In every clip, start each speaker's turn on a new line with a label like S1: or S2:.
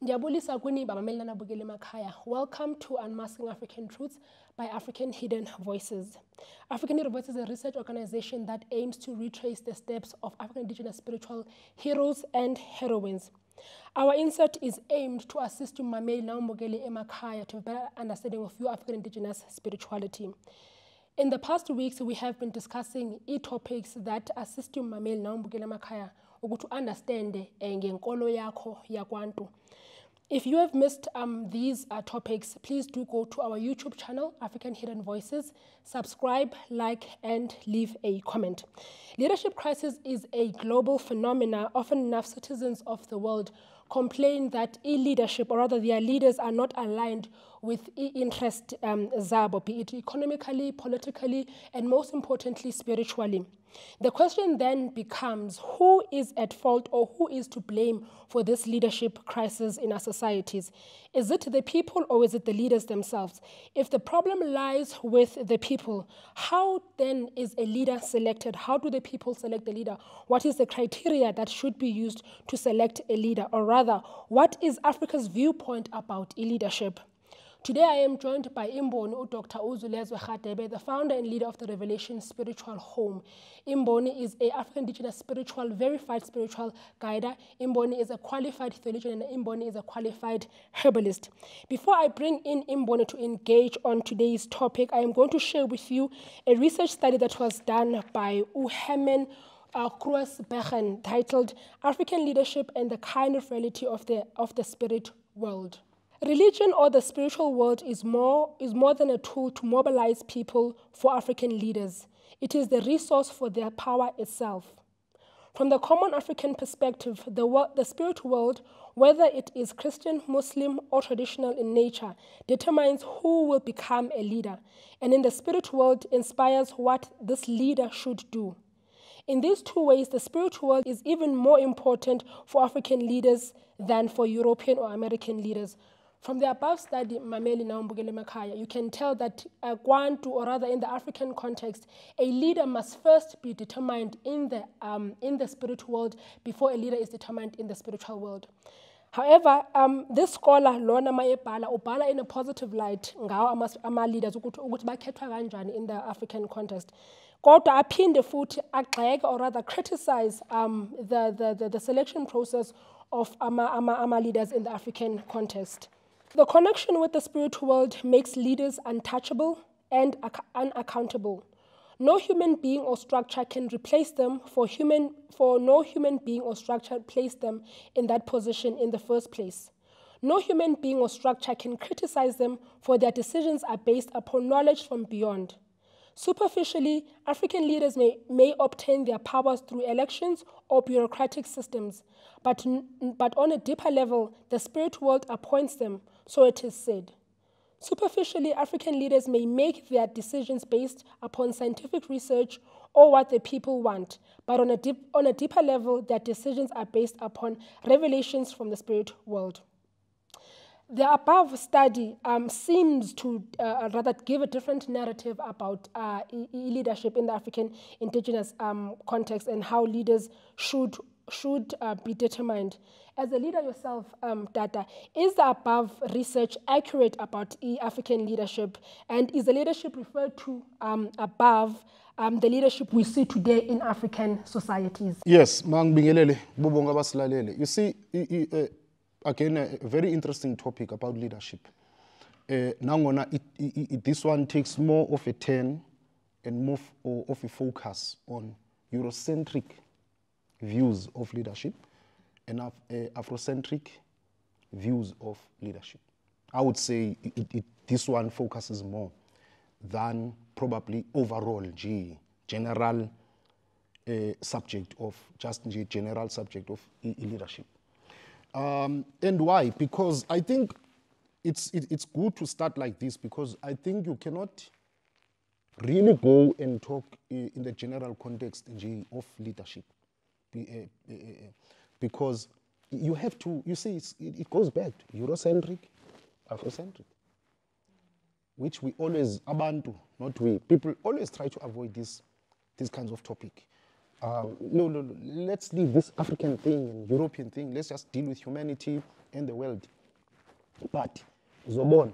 S1: Ndiyabulisa kuni babameli nabukeli emakhaya. Welcome to Unmasking African Truths by African Hidden Voices. African Hidden Voices is a research organization that aims to retrace the steps of African indigenous spiritual heroes and heroines. Our insert is aimed to assist Mameli nabukeli emakhaya to have a better understanding of your African indigenous spirituality. In the past weeks, we have been discussing topics that assist Mameli nabukeli emakhaya to understand ngenkolo yakho yakwantu. If you have missed these topics, please do go to our YouTube channel, African Hidden Voices, subscribe, like, and leave a comment. Leadership crisis is a global phenomenon. Often enough, citizens of the world complain that leadership, or rather their leaders, are not aligned with interest zabo, be it economically, politically, and most importantly, spiritually. The question then becomes, who is at fault or who is to blame for this leadership crisis in our societies? Is it the people or is it the leaders themselves? If the problem lies with the people, how then is a leader selected? How do the people select a leader? What is the criteria that should be used to select a leader? Or rather, what is Africa's viewpoint about leadership? Today I am joined by Imboni, Dr. Uzulezwe Radebe, the founder and leader of the Revelation Spiritual Home. Imboni is an African indigenous spiritual, verified spiritual guide. Imboni is a qualified theologian and Imboni is a qualified herbalist. Before I bring in Imboni to engage on today's topic, I am going to share with you a research study that was done by Herman Kruisbergen titled African Leadership and the Kind of Reality of the Spirit World. Religion or the spiritual world is more than a tool to mobilize people for African leaders. It is the resource for their power itself. From the common African perspective, the spirit world, whether it is Christian, Muslim, or traditional in nature, determines who will become a leader, and in the spirit world inspires what this leader should do. In these two ways, the spiritual world is even more important for African leaders than for European or American leaders. From the above study, Mameli nabukeli emakhaya, you can tell that Kwantu, or rather in the African context, a leader must first be determined in the spiritual world before a leader is determined in the spiritual world. However, this scholar, Lorna Mayebhala, ubhala in a positive light, ngawo ama-leaders ukuthi bakhethwa kanjani in the African context. Kodwa aphinde futhi agxeke, or rather criticize the selection process of ama-leaders in the African context. The connection with the spiritual world makes leaders untouchable and unaccountable. No human being or structure can replace them, for no human being or structure placed them in that position in the first place. No human being or structure can criticize them, for their decisions are based upon knowledge from beyond. Superficially, African leaders may obtain their powers through elections or bureaucratic systems, but on a deeper level, the spirit world appoints them, so it is said. Superficially, African leaders may make their decisions based upon scientific research or what the people want, but on a deeper level, their decisions are based upon revelations from the spirit world. The above study seems to rather give a different narrative about leadership in the African indigenous context and how leaders should be determined. As a leader yourself, Dada, is the above research accurate about African leadership? And is the leadership referred to above the leadership we see today in African societies?
S2: Yes, Mangbingelele, Bubonga Basilalele. You see, again, a very interesting topic about leadership. This one takes more of a turn and more of a focus on Eurocentric views of leadership and Afrocentric views of leadership. I would say this one focuses more than probably overall general subject of leadership. And why? Because I think it's good to start like this, because I think you cannot really go and talk in the general context of leadership. Because you have to, you see, it goes back to Eurocentric, Afrocentric, which we always, abantu, not we, people always try to avoid these kinds of topic. no, let's leave this African thing and European thing. Let's just deal with humanity and the world. But, Zobon,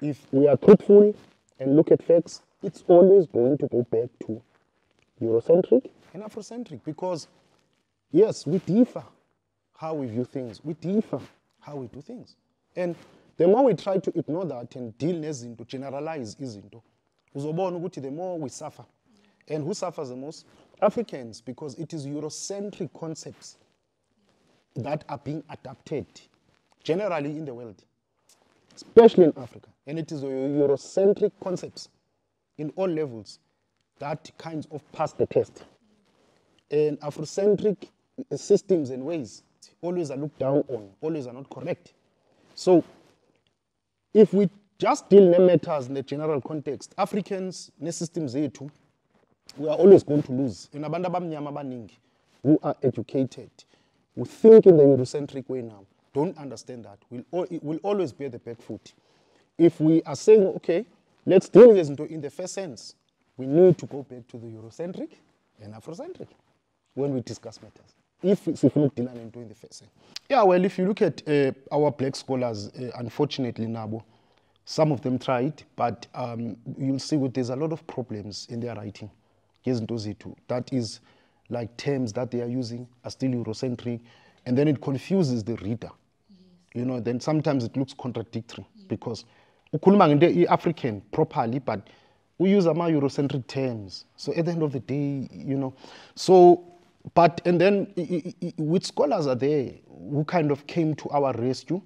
S2: if we are truthful and look at facts, it's always going to go back to Eurocentric and Afrocentric because, yes, we differ how we view things. We differ how we do things. And the more we try to ignore that and deal nezinto, generalize izinto, uzobona ukuthi the more we suffer. And who suffers the most? Africans, because it is Eurocentric concepts that are being adapted generally in the world, especially in Africa. And it is Eurocentric concepts in all levels that kinds of pass the test. And Afrocentric systems and ways always are looked down on, always are not correct. So if we just deal with matters in the general context, Africans, ne systems zethu, we are always going to lose. And abantu abamnyama abaningi who are educated, who think in the Eurocentric way now, don't understand that. Will always bear the back foot. If we are saying, okay, let's deal with this in the first sense, we need to go back to the Eurocentric and Afrocentric when we discuss matters. If we look in the first sense. Yeah, well, if you look at our black scholars, unfortunately, Nabo, some of them tried, but you'll see there's a lot of problems in their writing. That is like terms that they are using are still Eurocentric, and then it confuses the reader. You know, then sometimes it looks contradictory because ukhuluma ngento African properly, but we use ama Eurocentric terms. So at the end of the day, you know, so but and then which scholars are there who kind of came to our rescue?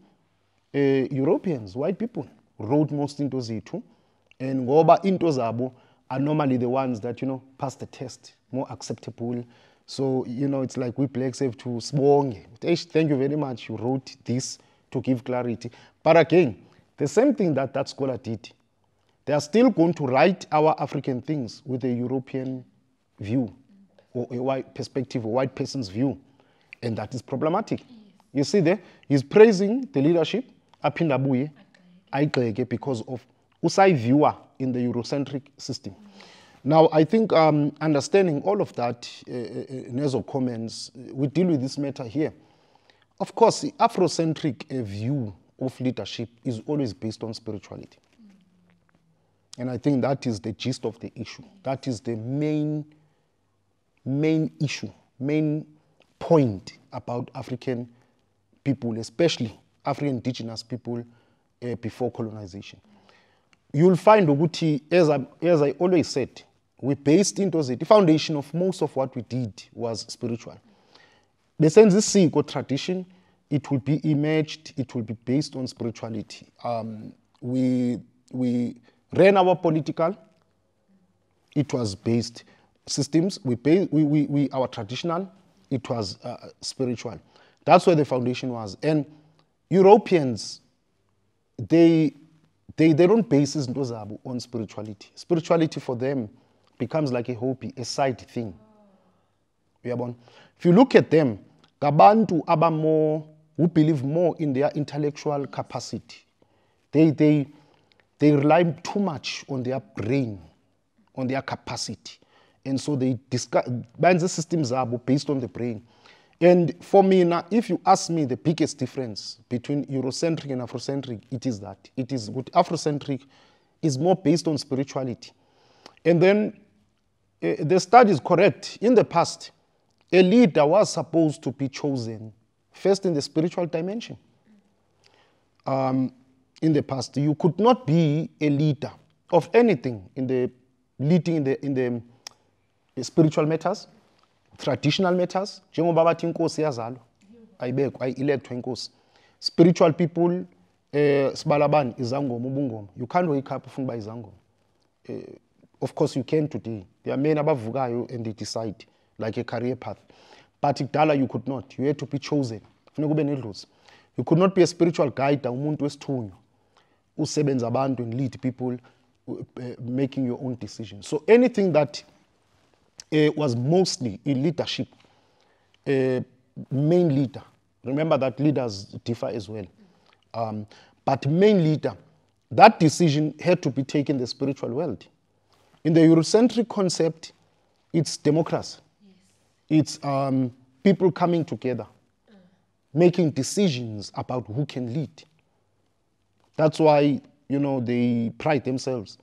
S2: Europeans, white people wrote most into zethu, and ngoba into zabo are normally the ones that, you know, pass the test, more acceptable. So, you know, it's like we blacks have to sibonge. Thank you very much, you wrote this to give clarity. But again, the same thing that that scholar did. They are still going to write our African things with a European view or a white perspective, a white person's view. And that is problematic. You see there, he's praising the leadership, apindabuye, because of usai viewer in the Eurocentric system. Now, I think understanding all of that, Nezo comments, we deal with this matter here. Of course, the Afrocentric view of leadership is always based on spirituality. And I think that is the gist of the issue. That is the main issue, main point about African people, especially African indigenous people before colonization. You'll find, Oguti, as I always said, we based into it. The foundation of most of what we did was spiritual. The sense of Sikh tradition, it will be emerged, it will be based on spirituality. We ran our political, it was based systems. Our traditional, it was spiritual. That's where the foundation was. And Europeans, they don't base those on spirituality. Spirituality for them becomes like a hobby, a side thing. If you look at them, Gabantu Abamo, who believe more in their intellectual capacity, they rely too much on their brain, on their capacity. And so they discuss the systems are based on the brain. And for me now, if you ask me the biggest difference between Eurocentric and Afrocentric, it is that. It is what Afrocentric is more based on spirituality. And then the study is correct. In the past, a leader was supposed to be chosen first in the spiritual dimension. In the past, you could not be a leader of anything in the leading in the spiritual matters, traditional matters. Spiritual people, Sbalaban, Izangom, Ubungom. You can't wake up by Izangom. Of course, you can today. There are men above Vugayo and they decide, like a career path. But Igdala, you could not. You had to be chosen. You could not be a spiritual guide, umuntu wesithunywa, usebenza abantu and lead people, making your own decisions. So anything that was mostly in leadership, main leader. Remember that leaders differ as well. But main leader, that decision had to be taken in the spiritual world. In the Eurocentric concept, it's democracy. Yes. It's people coming together, making decisions about who can lead. That's why, you know, they pride themselves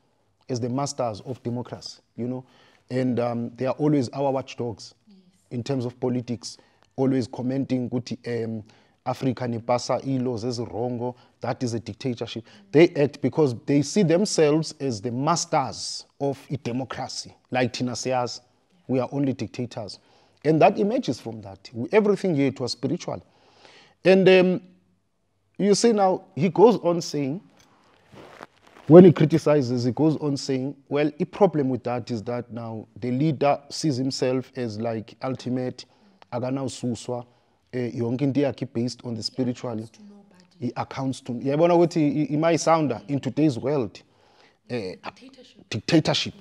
S2: as the masters of democracy, you know, and they are always our watchdogs in terms of politics, always commenting, Africa ni pasa ilos as wrong, that is a dictatorship. They act because they see themselves as the masters of a democracy. Like Tina says, we are only dictators. And that emerges from that. Everything here was spiritual. And you see now, he goes on saying, when he criticizes, he goes on saying, well, the problem with that is that now the leader sees himself as like ultimate, agana ususwa, yonke into yakhe based on the spiritual. He accounts to. Yabona ukuthi he might sound in today's world dictatorship.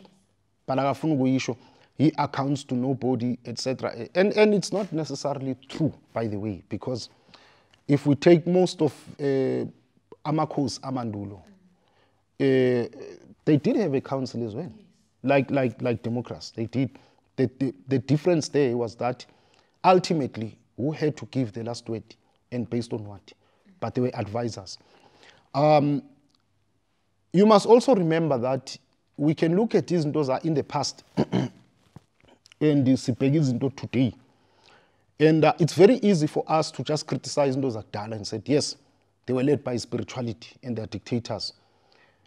S2: But akafuna ukuyisho, he accounts to nobody, etc. And it's not necessarily true, by the way, because if we take most of Amakhosi Amandulo, they did have a council as well, like Democrats. They did. The difference there was that ultimately who had to give the last word and based on what, but they were advisors. You must also remember that we can look at these those are in the past and the into today, and it's very easy for us to just criticize those Akdala and said yes, they were led by spirituality and they're dictators.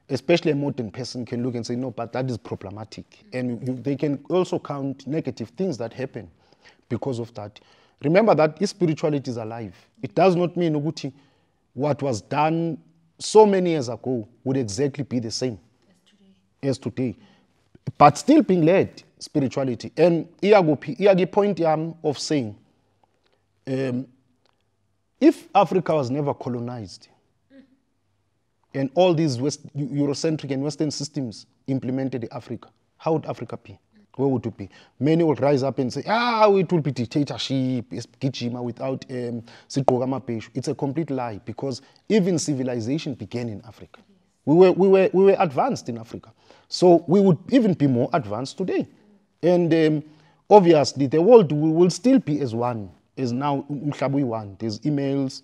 S2: Especially a modern person can look and say, no, but that is problematic. And they can also count negative things that happen because of that. Remember that spirituality is alive. It does not mean Uguti, what was done so many years ago would exactly be the same as today. But still being led spirituality. And Iagi point of saying, if Africa was never colonized, and all these Eurocentric and Western systems implemented in Africa, how would Africa be? Where would it be? Many will rise up and say, it will be dictatorship, without it's a complete lie, because even civilization began in Africa. We were advanced in Africa. So we would even be more advanced today. And obviously the world will still be as one, as now one. There's emails,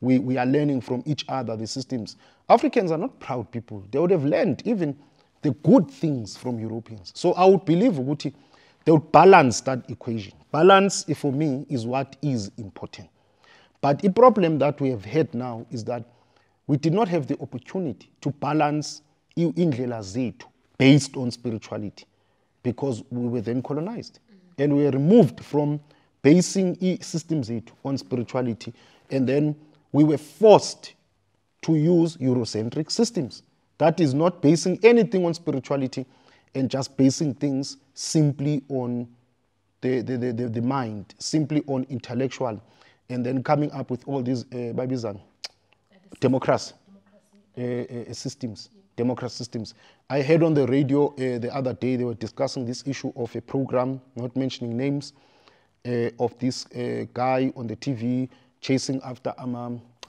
S2: we are learning from each other, the systems. Africans are not proud people. They would have learned even the good things from Europeans. So I would believe they would balance that equation. Balance, for me, is what is important. But the problem that we have had now is that we did not have the opportunity to balance indlela zethu based on spirituality, because we were then colonized. And we were removed from basing systems on spirituality, and then we were forced to use Eurocentric systems. That is not basing anything on spirituality and just basing things simply on the mind, simply on intellectual, and then coming up with all these democracy systems. Democracy systems. I heard on the radio the other day, they were discussing this issue of a program, not mentioning names, of this guy on the TV chasing after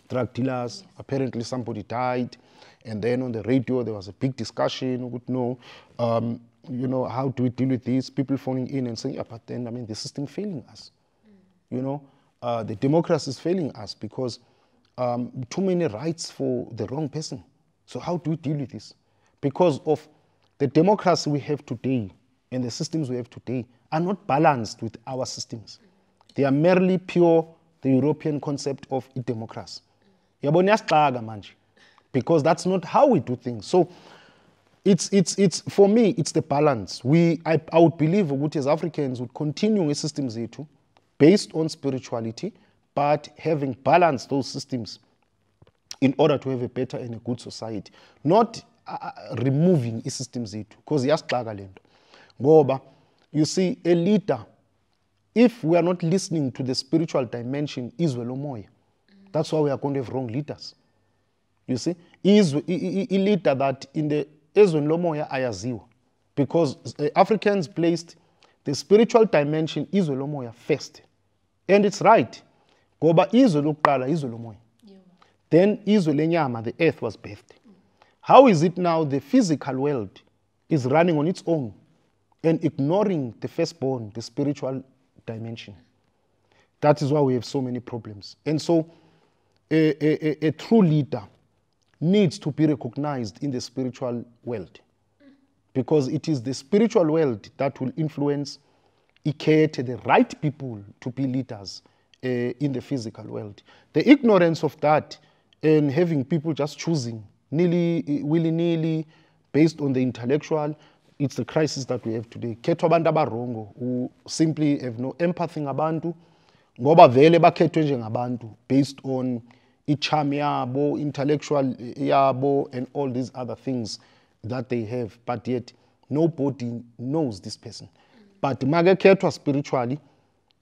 S2: drug dealers. Yes. Apparently somebody died, and then on the radio there was a big discussion. We would know, how do we deal with this? People phoning in and saying, but then the system failing us. The democracy is failing us because too many rights for the wrong person. So how do we deal with this? Because of the democracy we have today and the systems we have today are not balanced with our systems. They are merely pure the European concept of a democracy. Because that's not how we do things. So it's for me, it's the balance. I would believe that as Africans would continue with systems based on spirituality, but having balanced those systems in order to have a better and a good society. Not removing the systems because you see, a leader, if we are not listening to the spiritual dimension, that's why we are going to have wrong leaders. You see, is a leader that in the ezweni lomoya ayaziwa, because Africans placed the spiritual dimension izwe lomoya first, and it's right. Ngoba izwe lokuqala izwe lomoya. Then izwe lenyama, the earth, was birthed. How is it now the physical world is running on its own and ignoring the firstborn, the spiritual dimension. That is why we have so many problems. And so a true leader needs to be recognized in the spiritual world, because it is the spiritual world that will influence the right people to be leaders in the physical world. The ignorance of that and having people just choosing willy-nilly based on the intellectual, it's the crisis that we have today. Khetho abantu abarongo who simply have no empathy ngabantu ngoba vele bakhethwe njengabantu based on i-charm yabo, intellectual yabo, and all these other things that they have, but yet nobody knows this person. But makekhethwa spiritually,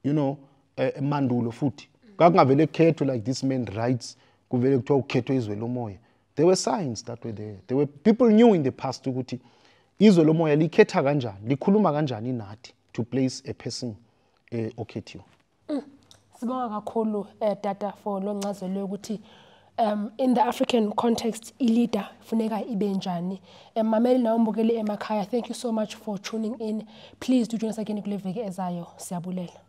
S2: you know, mandulo futhi kakungavele khethwe like this man writes kuvele kuthiwa ukhethwe izwe lomoya. There were signs that were there. There were people knew in the past ukuthi izwe lomoya likhetha kanjani, likhuluma kanjani nathi to place a person okhethiwe.
S1: Sibonga kakhulu Tata for lo ncazelo yokuthi in the African context i-leader funeka ibe njani. Mameli nawe mbukeli emakhaya, thank you so much for tuning in. Please do join us again kule veki ezayo. Siyabulela.